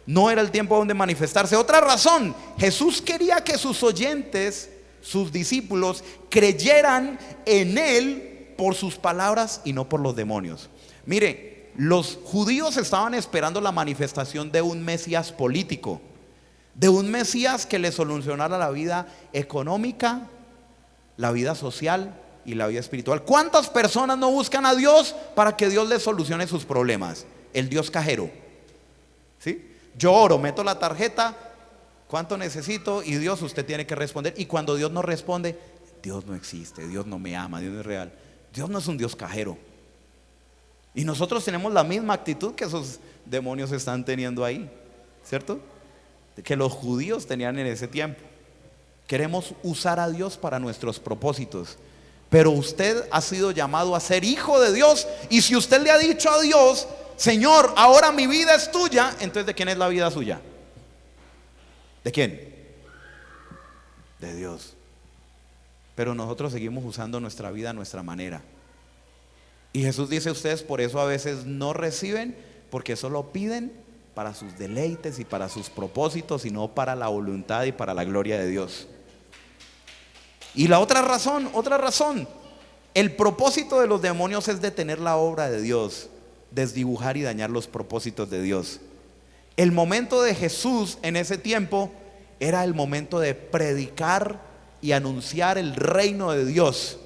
No era el tiempo donde manifestarse. Otra razón: Jesús quería que sus oyentes, sus discípulos, creyeran en Él por sus palabras y no por los demonios. Mire, los judíos estaban esperando la manifestación de un Mesías político, de un Mesías que les solucionara la vida económica, la vida social y la vida espiritual. ¿Cuántas personas no buscan a Dios para que Dios les solucione sus problemas? El Dios cajero, ¿sí? Yo oro, meto la tarjeta, ¿cuánto necesito? Y Dios, usted tiene que responder. Y cuando Dios no responde, Dios no existe, Dios no me ama, Dios no es real. Dios no es un Dios cajero. Y nosotros tenemos la misma actitud que esos demonios están teniendo ahí, ¿cierto? Que los judíos tenían en ese tiempo. Queremos usar a Dios para nuestros propósitos, pero usted ha sido llamado a ser hijo de Dios. Y si usted le ha dicho a Dios: Señor, ahora mi vida es tuya, entonces ¿de quién es la vida suya? ¿De quién? De Dios. Pero nosotros seguimos usando nuestra vida a nuestra manera. Y Jesús dice: ustedes por eso a veces no reciben, porque solo piden para sus deleites y para sus propósitos, y no para la voluntad y para la gloria de Dios. Y la otra razón, el propósito de los demonios es detener la obra de Dios, desdibujar y dañar los propósitos de Dios. El momento de Jesús en ese tiempo era el momento de predicar y anunciar el reino de Dios.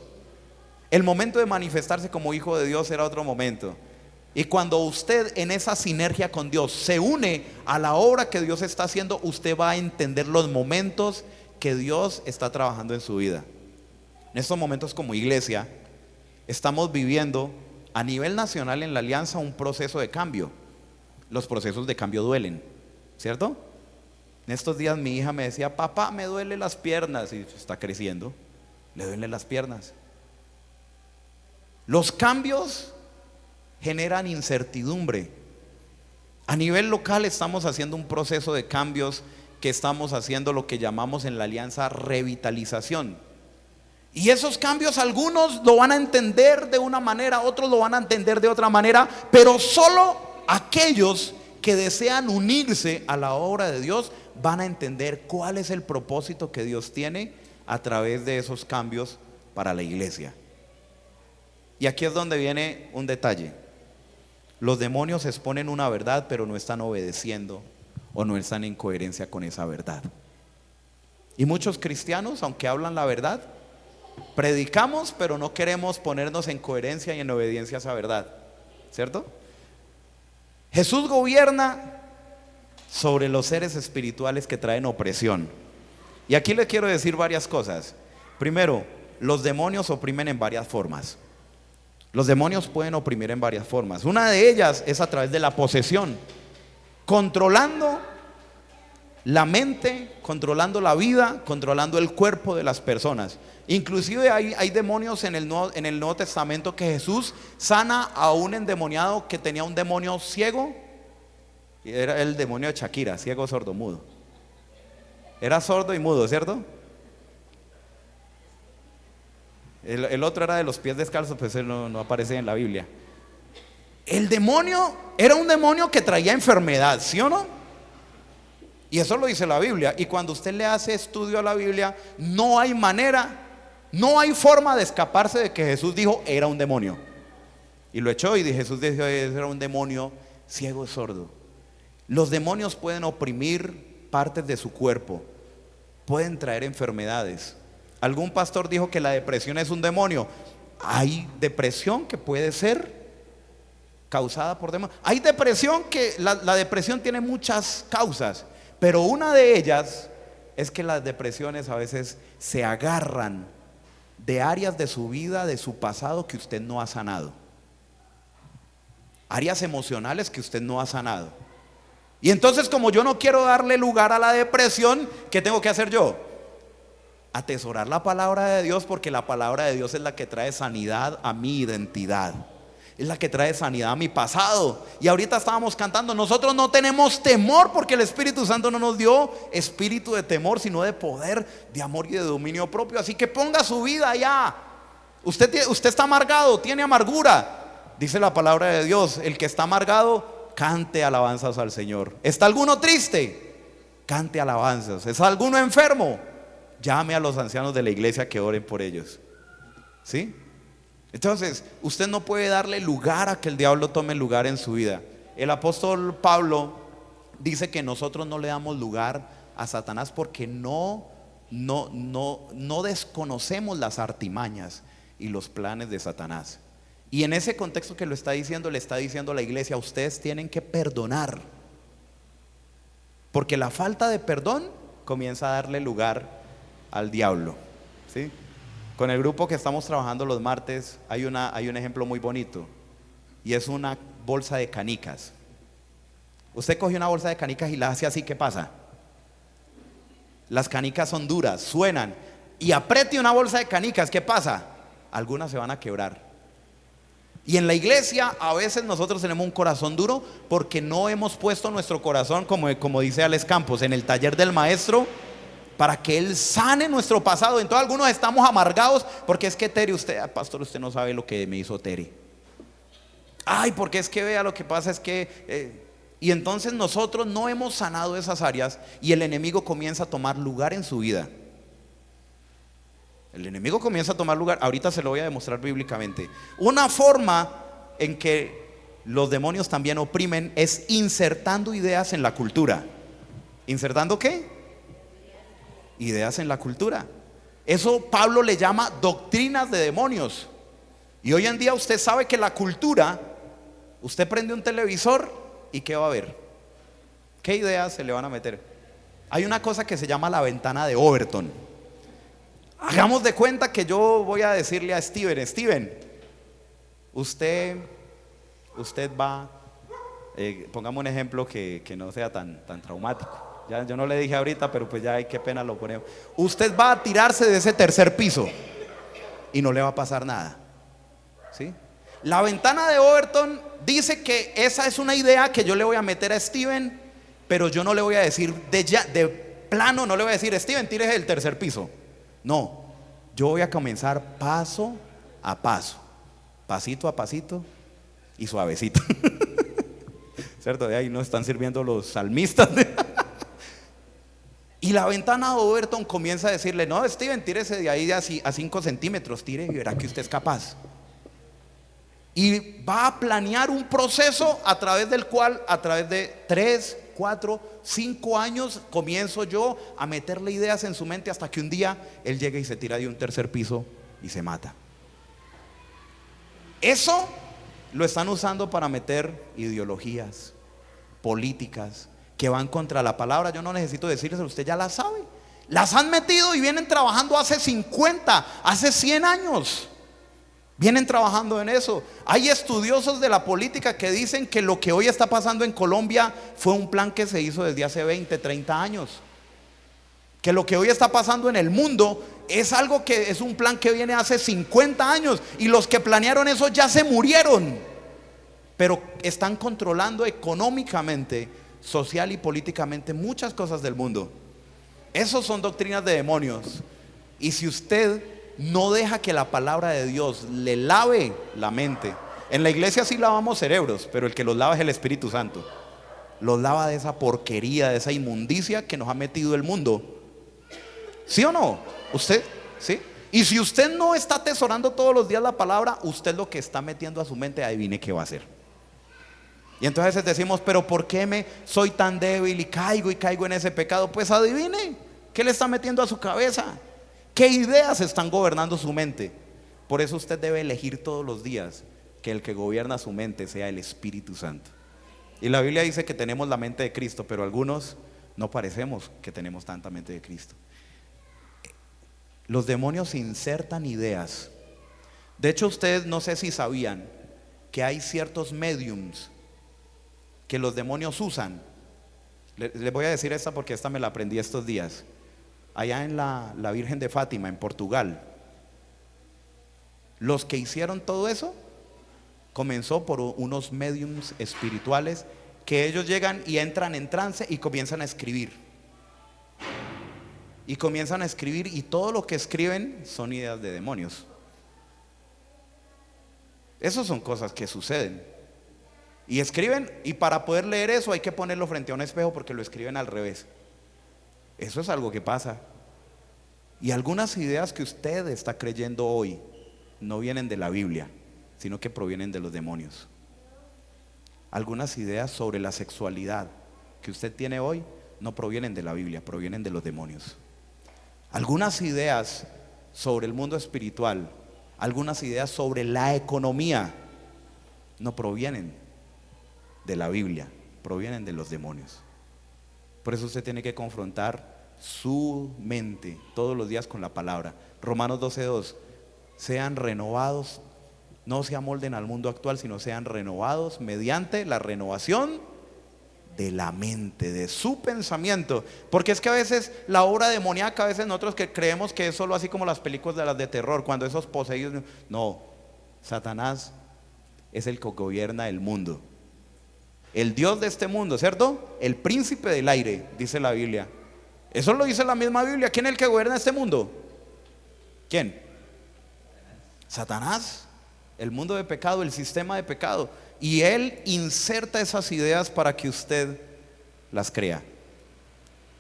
El momento de manifestarse como hijo de Dios era otro momento. Y cuando usted en esa sinergia con Dios se une a la obra que Dios está haciendo, usted va a entender los momentos que Dios está trabajando en su vida. En estos momentos, como iglesia, estamos viviendo a nivel nacional en la alianza un proceso de cambio. Los procesos de cambio duelen, ¿cierto? En estos días mi hija me decía: papá, me duelen las piernas. Y está creciendo, le duelen las piernas. Los cambios generan incertidumbre. A nivel local estamos haciendo un proceso de cambios, que estamos haciendo lo que llamamos en la alianza revitalización. Y esos cambios, algunos lo van a entender de una manera, otros lo van a entender de otra manera, pero solo aquellos que desean unirse a la obra de Dios van a entender cuál es el propósito que Dios tiene a través de esos cambios para la iglesia. Y aquí es donde viene un detalle: los demonios exponen una verdad, pero no están obedeciendo o no están en coherencia con esa verdad. Y muchos cristianos, aunque hablan la verdad, predicamos, pero no queremos ponernos en coherencia y en obediencia a esa verdad, ¿cierto? Jesús gobierna sobre los seres espirituales que traen opresión. Y aquí le quiero decir varias cosas. Primero, los demonios oprimen en varias formas. Los demonios pueden oprimir en varias formas. Una de ellas es a través de la posesión, controlando la mente, controlando la vida, controlando el cuerpo de las personas. Inclusive hay demonios en el Nuevo Testamento que Jesús sana a un endemoniado que tenía un demonio ciego. Y era el demonio de Shakira, ciego, sordo, mudo. Era sordo y mudo, ¿cierto? El otro era de los pies descalzos, pues él no aparece en la Biblia. El demonio era un demonio que traía enfermedad, ¿sí o no? Y eso lo dice la Biblia. Y cuando usted le hace estudio a la Biblia, no hay manera, no hay forma de escaparse de que Jesús dijo era un demonio. Y lo echó y Jesús dijo era un demonio ciego y sordo. Los demonios pueden oprimir partes de su cuerpo, pueden traer enfermedades. Algún pastor dijo que la depresión es un demonio. Hay depresión que puede ser causada por demonios. Hay depresión que la depresión tiene muchas causas, pero una de ellas es que las depresiones a veces se agarran de áreas de su vida, de su pasado que usted no ha sanado, áreas emocionales que usted no ha sanado. Y entonces, como yo no quiero darle lugar a la depresión, ¿qué tengo que hacer yo? Atesorar la palabra de Dios, porque la palabra de Dios es la que trae sanidad a mi identidad, es la que trae sanidad a mi pasado. Y ahorita estábamos cantando, nosotros no tenemos temor porque el Espíritu Santo no nos dio espíritu de temor, sino de poder, de amor y de dominio propio. Así que ponga su vida allá. Usted está amargado, tiene amargura. Dice la palabra de Dios, el que está amargado, cante alabanzas al Señor. ¿Está alguno triste? Cante alabanzas. ¿Está alguno enfermo? Llame a los ancianos de la iglesia que oren por ellos. ¿Sí? Entonces, usted no puede darle lugar a que el diablo tome lugar en su vida. El apóstol Pablo dice que nosotros no le damos lugar a Satanás porque no desconocemos las artimañas y los planes de Satanás. Y en ese contexto que lo está diciendo, le está diciendo a la iglesia, ustedes tienen que perdonar, porque la falta de perdón comienza a darle lugar al diablo. ¿Sí? Con el grupo que estamos trabajando los martes hay un ejemplo muy bonito, y es una bolsa de canicas. Usted coge una bolsa de canicas y la hace así, ¿qué pasa? Las canicas son duras, suenan. Y apriete una bolsa de canicas, ¿qué pasa? Algunas se van a quebrar. Y en la iglesia a veces nosotros tenemos un corazón duro porque no hemos puesto nuestro corazón, como dice Alex Campos, en el taller del maestro, para que él sane nuestro pasado. Entonces algunos estamos amargados porque es que Tere, pastor, usted no sabe lo que me hizo Tere. Ay, porque es que vea, lo que pasa es que y entonces nosotros no hemos sanado esas áreas y el enemigo comienza a tomar lugar en su vida. El enemigo comienza a tomar lugar. Ahorita se lo voy a demostrar bíblicamente. Una forma en que los demonios también oprimen es insertando ideas en la cultura. ¿Insertando qué? Ideas en la cultura. Eso Pablo le llama doctrinas de demonios. Y hoy en día usted sabe que la cultura, usted prende un televisor y ¿qué va a ver? ¿Qué ideas se le van a meter? Hay una cosa que se llama la ventana de Overton. Hagamos de cuenta que yo voy a decirle a Steven, usted va, pongamos un ejemplo que no sea tan traumático. Ya, yo no le dije ahorita, pero pues ya hay, qué pena lo ponemos. Usted va a tirarse de ese tercer piso y no le va a pasar nada. ¿Sí? La ventana de Overton dice que esa es una idea que yo le voy a meter a Steven, pero yo no le voy a decir de plano, no le voy a decir, Steven, tírese del tercer piso. No, yo voy a comenzar paso a paso, pasito a pasito y suavecito. ¿Cierto? De ahí nos están sirviendo los salmistas. Y la ventana de Overton comienza a decirle, no, Steven, tírese de ahí a 5 centímetros, tire y verá que usted es capaz. Y va a planear un proceso a través del cual, a través de 3, 4, 5 años, comienzo yo a meterle ideas en su mente hasta que un día él llega y se tira de un tercer piso y se mata. Eso lo están usando para meter ideologías políticas que van contra la palabra. Yo no necesito decírselo, usted ya las sabe. Las han metido y vienen trabajando hace 50, hace 100 años. Vienen trabajando en eso. Hay estudiosos de la política que dicen que lo que hoy está pasando en Colombia fue un plan que se hizo desde hace 20, 30 años. Que lo que hoy está pasando en el mundo es algo que es un plan que viene hace 50 años. Y los que planearon eso ya se murieron. Pero están controlando económicamente, social y políticamente muchas cosas del mundo. Esos son doctrinas de demonios. Y si usted no deja que la palabra de Dios le lave la mente. En la iglesia sí lavamos cerebros, pero el que los lava es el Espíritu Santo. Los lava de esa porquería, de esa inmundicia que nos ha metido el mundo. ¿Sí o no? ¿Usted? ¿Sí? Y si usted no está atesorando todos los días la palabra, usted lo que está metiendo a su mente, adivine qué va a hacer. Y entonces decimos, pero ¿por qué me soy tan débil y caigo en ese pecado? Pues adivine, ¿qué le está metiendo a su cabeza? ¿Qué ideas están gobernando su mente? Por eso usted debe elegir todos los días que el que gobierna su mente sea el Espíritu Santo. Y la Biblia dice que tenemos la mente de Cristo, pero algunos no parecemos que tenemos tanta mente de Cristo. Los demonios insertan ideas. De hecho, ustedes no sé si sabían que hay ciertos mediums que los demonios usan. Les voy a decir esta porque esta me la aprendí estos días. Allá en la Virgen de Fátima, en Portugal, los que hicieron todo eso comenzó por unos mediums espirituales que ellos llegan y entran en trance y comienzan a escribir. Y comienzan a escribir y todo lo que escriben son ideas de demonios. Esas son cosas que suceden. Y escriben, y para poder leer eso hay que ponerlo frente a un espejo porque lo escriben al revés. Eso es algo que pasa. Y algunas ideas que usted está creyendo hoy no vienen de la Biblia, sino que provienen de los demonios. Algunas ideas sobre la sexualidad que usted tiene hoy no provienen de la Biblia, provienen de los demonios. Algunas ideas sobre el mundo espiritual, algunas ideas sobre la economía no provienen de la Biblia, provienen de los demonios. Por eso usted tiene que confrontar su mente todos los días con la palabra. Romanos 12:2, sean renovados, no se amolden al mundo actual, sino sean renovados mediante la renovación de la mente, de su pensamiento. Porque es que a veces la obra demoníaca, a veces nosotros que creemos que es solo así como las películas de las de terror, cuando esos poseídos, no, Satanás es el que gobierna el mundo, el Dios de este mundo, ¿cierto? El príncipe del aire, dice la Biblia. Eso lo dice la misma Biblia. ¿Quién es el que gobierna este mundo? ¿Quién? Satanás, el mundo de pecado, el sistema de pecado. Y él inserta esas ideas para que usted las crea.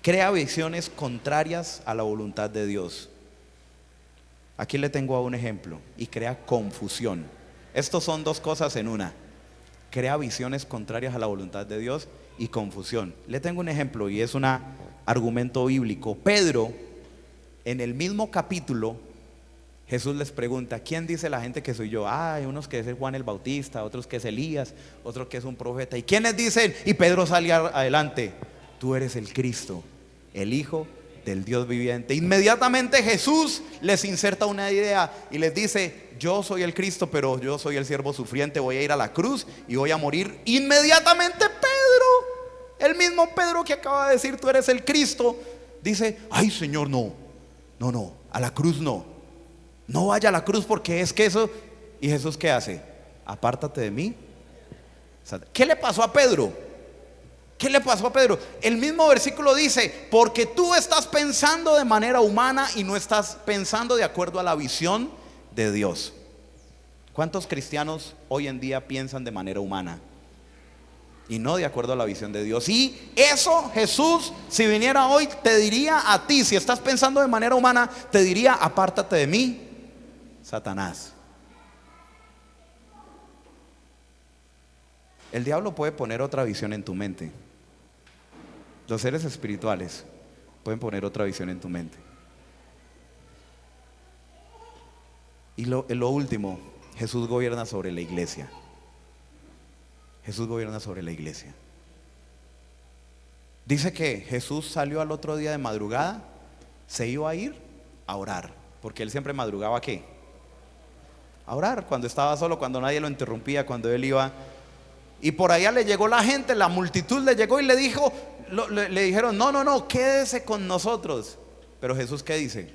Crea visiones contrarias a la voluntad de Dios. Aquí le tengo un ejemplo. Y crea confusión. Estos son dos cosas en una. Crea visiones contrarias a la voluntad de Dios y confusión. Le tengo un ejemplo y es un argumento bíblico. Pedro, en el mismo capítulo, Jesús les pregunta, ¿quién dice la gente que soy yo? Hay unos que es Juan el Bautista, otros que es Elías, otros que es un profeta. ¿Y quiénes dicen? Y Pedro sale adelante, tú eres el Cristo, el Hijo del Dios viviente. Inmediatamente Jesús les inserta una idea y les dice, yo soy el Cristo, pero yo soy el siervo sufriente, voy a ir a la cruz y voy a morir. Inmediatamente Pedro, el mismo Pedro que acaba de decir tú eres el Cristo, dice, ay Señor, no, a la cruz no vaya a la cruz porque es que eso. ¿Y Jesús qué hace? Apártate de mí. ¿Qué le pasó a Pedro? ¿Qué le pasó a Pedro? El mismo versículo dice, porque tú estás pensando de manera humana y no estás pensando de acuerdo a la visión de Dios. ¿Cuántos cristianos hoy en día piensan de manera humana y no de acuerdo a la visión de Dios? Y eso Jesús, si viniera hoy, te diría a ti, si estás pensando de manera humana, te diría, apártate de mí, Satanás. El diablo puede poner otra visión en tu mente. Los seres espirituales pueden poner otra visión en tu mente. Y lo último, Jesús gobierna sobre la iglesia. Jesús gobierna sobre la iglesia. Dice que Jesús salió al otro día de madrugada, se iba a ir a orar, porque él siempre madrugaba ¿qué? a orar, cuando estaba solo, cuando nadie lo interrumpía, cuando él iba. Y por allá le llegó la gente, la multitud le llegó y le dijo, le dijeron, no, no, no, quédese con nosotros. Pero Jesús, ¿qué dice?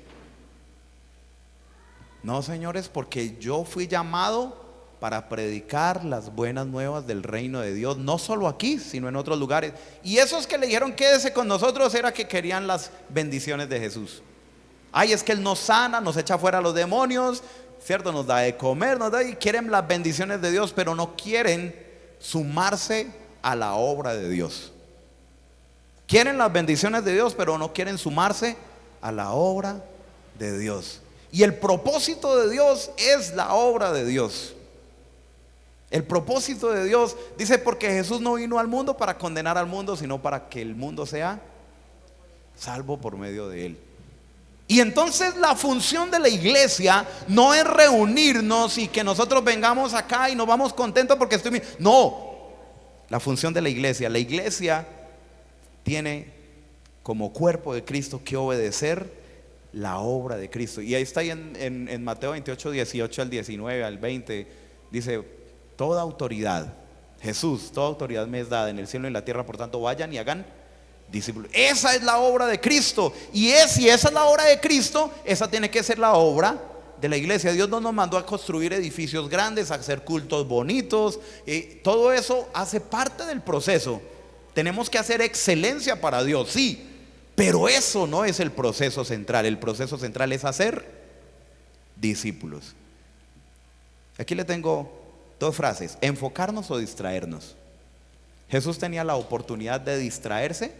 No, señores, porque yo fui llamado para predicar las buenas nuevas del reino de Dios, no solo aquí, sino en otros lugares. Y esos que le dijeron quédese con nosotros era que querían las bendiciones de Jesús. Ay, es que Él nos sana, nos echa fuera a los demonios, ¿cierto? Nos da de comer, nos da, y quieren las bendiciones de Dios, pero no quieren sumarse a la obra de Dios. Quieren las bendiciones de Dios, pero no quieren sumarse a la obra de Dios. Y el propósito de Dios es la obra de Dios. El propósito de Dios, dice, porque Jesús no vino al mundo para condenar al mundo, sino para que el mundo sea salvo por medio de él. Y entonces la función de la iglesia no es reunirnos y que nosotros vengamos acá y nos vamos contentos porque estoy bien. No, la función de la iglesia tiene como cuerpo de Cristo que obedecer la obra de Cristo. Y ahí está ahí en Mateo 28, 18 al 19, al 20, dice, toda autoridad, Jesús, toda autoridad me es dada en el cielo y en la tierra, por tanto vayan y hagan discípulos. Esa es la obra de Cristo. Y si esa es la obra de Cristo, esa tiene que ser la obra de la iglesia. Dios no nos mandó a construir edificios grandes, a hacer cultos bonitos, todo eso hace parte del proceso. Tenemos que hacer excelencia para Dios, sí, pero eso no es el proceso central. El proceso central es hacer discípulos. Aquí le tengo dos frases: enfocarnos o distraernos. Jesús tenía la oportunidad de distraerse.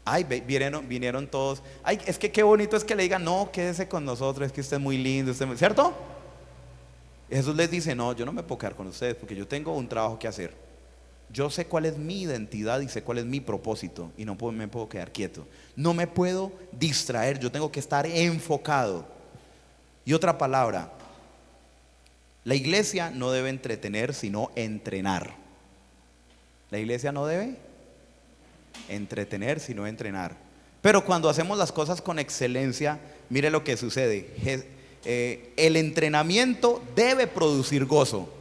Ay, vinieron todos. Ay, es que qué bonito es que le digan, no, quédese con nosotros, es que usted es muy lindo, ¿cierto? Jesús les dice, no, yo no me puedo quedar con ustedes porque yo tengo un trabajo que hacer. Yo sé cuál es mi identidad y sé cuál es mi propósito y no me puedo quedar quieto. No me puedo distraer, yo tengo que estar enfocado. Y otra palabra, la iglesia no debe entretener, sino entrenar. La iglesia no debe entretener, sino entrenar. Pero cuando hacemos las cosas con excelencia, mire lo que sucede. El entrenamiento debe producir gozo.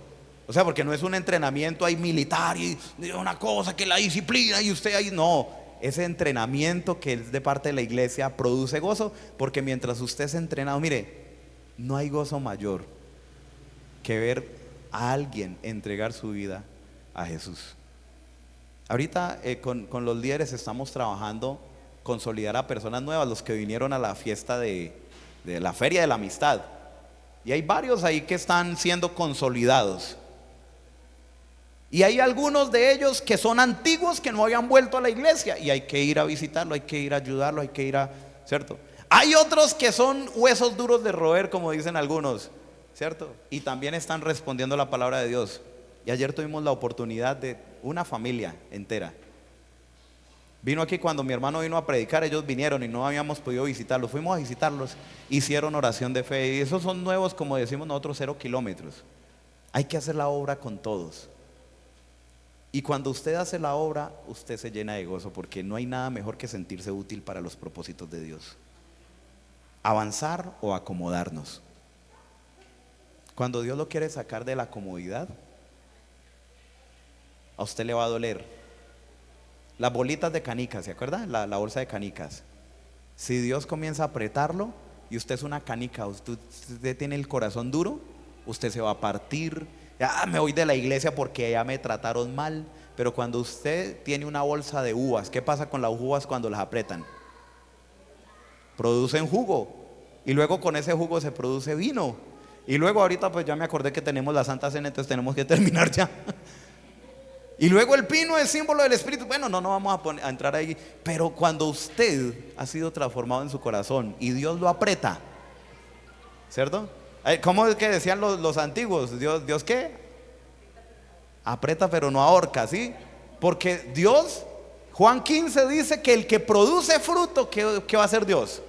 O sea, porque no es un entrenamiento ahí militar y una cosa que la disciplina y usted ahí, no. Ese entrenamiento que es de parte de la iglesia produce gozo, porque mientras usted es entrenado, mire, no hay gozo mayor que ver a alguien entregar su vida a Jesús. Ahorita con los líderes estamos trabajando consolidar a personas nuevas, los que vinieron a la fiesta de la Feria de la Amistad. Y hay varios ahí que están siendo consolidados. Y hay algunos de ellos que son antiguos, que no habían vuelto a la iglesia, y hay que ir a visitarlo, hay que ir a ayudarlo, hay que ir a, ¿cierto? Hay otros que son huesos duros de roer, como dicen algunos, ¿cierto? Y también están respondiendo a la palabra de Dios. Y ayer tuvimos la oportunidad de una familia entera. Vino aquí cuando mi hermano vino a predicar, ellos vinieron y no habíamos podido visitarlos. Fuimos a visitarlos, hicieron oración de fe. Y esos son nuevos, como decimos nosotros, 0 kilómetros. Hay que hacer la obra con todos. Y cuando usted hace la obra, usted se llena de gozo, porque no hay nada mejor que sentirse útil para los propósitos de Dios. Avanzar o acomodarnos. Cuando Dios lo quiere sacar de la comodidad, a usted le va a doler. Las bolitas de canicas, ¿se acuerda? La bolsa de canicas. Si Dios comienza a apretarlo y usted es una canica, usted tiene el corazón duro, usted se va a partir. Ya me voy de la iglesia porque ya me trataron mal. Pero cuando usted tiene una bolsa de uvas, ¿qué pasa con las uvas cuando las apretan? Producen jugo. Y luego con ese jugo se produce vino. Y luego ahorita pues ya me acordé que tenemos la Santa Cena, entonces tenemos que terminar ya. Y luego el pino es símbolo del Espíritu. Bueno, no vamos a entrar ahí. Pero cuando usted ha sido transformado en su corazón y Dios lo aprieta, ¿cierto? ¿Cómo es que decían los antiguos? ¿Dios qué? Aprieta pero no ahorca, ¿sí? Porque Dios, Juan 15 dice que el que produce fruto, ¿qué va a hacer Dios?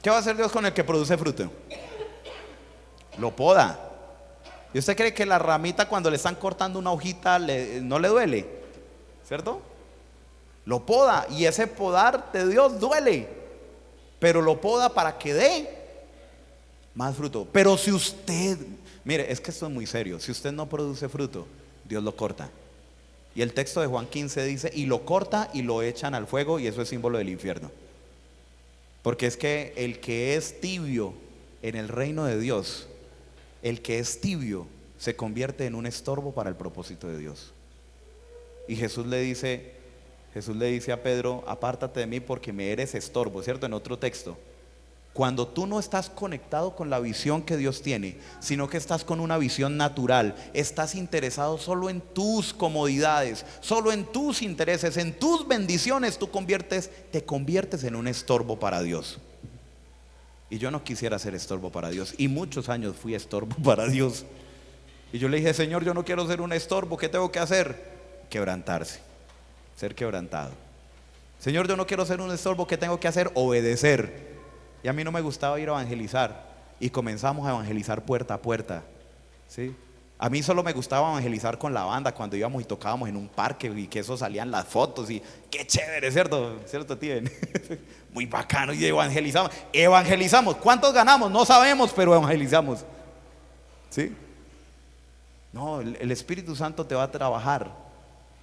¿Qué va a hacer Dios con el que produce fruto? Lo poda. ¿Y usted cree que la ramita cuando le están cortando una hojita no le duele? ¿Cierto? Lo poda, y ese podar de Dios duele, pero lo poda para que dé más fruto. Pero si usted, mire, es que esto es muy serio, si usted no produce fruto, Dios lo corta. Y el texto de Juan 15 dice, y lo corta y lo echan al fuego, y eso es símbolo del infierno. Porque es que el que es tibio en el reino de Dios, el que es tibio se convierte en un estorbo para el propósito de Dios. Y Jesús le dice a Pedro, apártate de mí porque me eres estorbo, ¿cierto? En otro texto. Cuando tú no estás conectado con la visión que Dios tiene, sino que estás con una visión natural, estás interesado solo en tus comodidades, solo en tus intereses, en tus bendiciones, te conviertes en un estorbo para Dios. Y yo no quisiera ser estorbo para Dios, y muchos años fui estorbo para Dios. Y yo le dije, Señor, yo no quiero ser un estorbo, ¿qué tengo que hacer? Quebrantarse, ser quebrantado. Señor, yo no quiero ser un estorbo, ¿qué tengo que hacer? Obedecer. Y a mí no me gustaba ir a evangelizar. Y comenzamos a evangelizar puerta a puerta, ¿sí? A mí solo me gustaba evangelizar con la banda cuando íbamos y tocábamos en un parque y que eso salían las fotos y qué chévere, ¿cierto? ¿Cierto, tío? Muy bacano. Y evangelizamos. ¿Cuántos ganamos? No sabemos, pero evangelizamos, ¿sí? No, el Espíritu Santo te va a trabajar,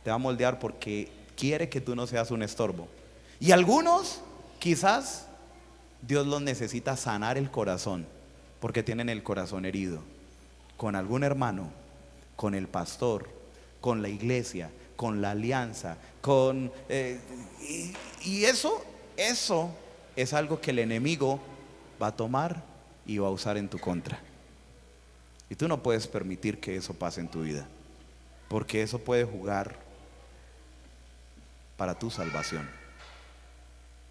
te va a moldear porque quiere que tú no seas un estorbo. Y algunos quizás Dios los necesita sanar el corazón, porque tienen el corazón herido con algún hermano, con el pastor, con la iglesia, con la alianza, y eso es algo que el enemigo va a tomar y va a usar en tu contra. Y tú no puedes permitir que eso pase en tu vida, porque eso puede jugar para tu salvación.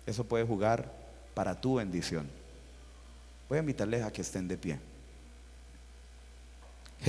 Eso puede jugar para tu bendición. Voy a invitarles a que estén de pie.